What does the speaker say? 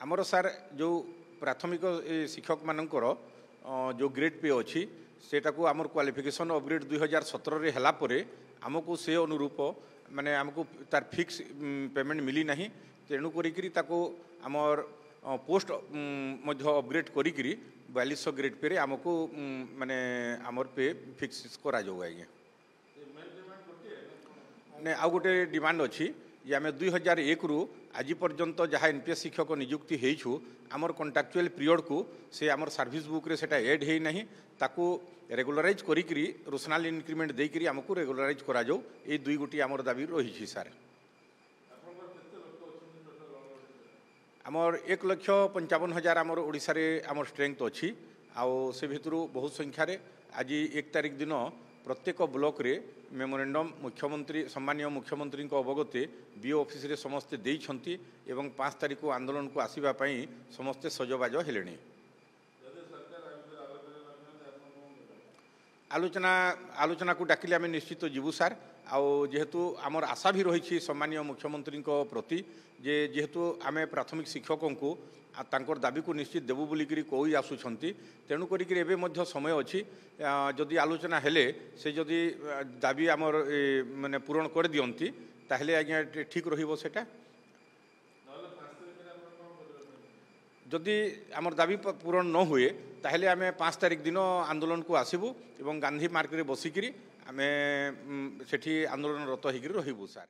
आमर सार जो प्राथमिक शिक्षक मानकर जो ग्रेड पे अच्छी सेटा को आमर क्वालिफिकेशन अपग्रेड 2017 रे हला परे आमको से अनुरूप माने आमको तार फिक्स पेमेंट मिली नहीं तेणु करी ताको आमर पोस्ट मध्य अपग्रेड करी 4200 ग्रेड पे आमको माने आमर पे फिक्स करा जाऊ आज्ञा ने आउ गोटे डिमांड अच्छी जे आम 2001 रु आज पर्यंत जहाँ एनपीएस शिक्षक नियुक्ति होइछु आमर कंट्राक्चुअल पीरियड को से आमर सर्विस बुक रे सेटा ऐड है नहीं ताकू रेगुलराइज करी रोशनाल इंक्रीमेंट देकरी आमको रेगुलराइज करा जाऊ ए दुई गोटी आमर दाबी रही सार आमर 1,55,000 आमर ओडिशा रे आमर स्ट्रेंथ अच्छी आउ से भितर बहुत संख्यार आज 1 तारिख दिन प्रत्येक ब्लॉक रे मेमोरेंडम मुख्यमंत्री सम्मानीय मुख्यमंत्री अवगते बीओ ऑफिस रे समस्ते देइछंती एवं 5 तारिख को आंदोलन को आसीबा पई समस्ते सजबाज हेलेनी आलोचना को डाकिले आम निश्चित जीवु सार आउ जेहेतु आमर आशा भी रही सम्मानीय मुख्यमंत्री प्रति जे जेहेतु आम प्राथमिक शिक्षकों को तांकर दाबी को निश्चित देवु बोलिकी कही आसुंच तेणु करी समय अच्छी जदि आलोचना हेले से जदि दाबी आमर माने पूरण कर दियंती ताहले आज्ञा ठीक रहिबो सेटा जदि आमर दाबी पूरण न हुए ताहले आमे 5 तारिख दिन आंदोलन को आसबू एवं गांधी मार्ग रे बसिकी आमे सेठी आंदोलन रत होकर रहिबू सार।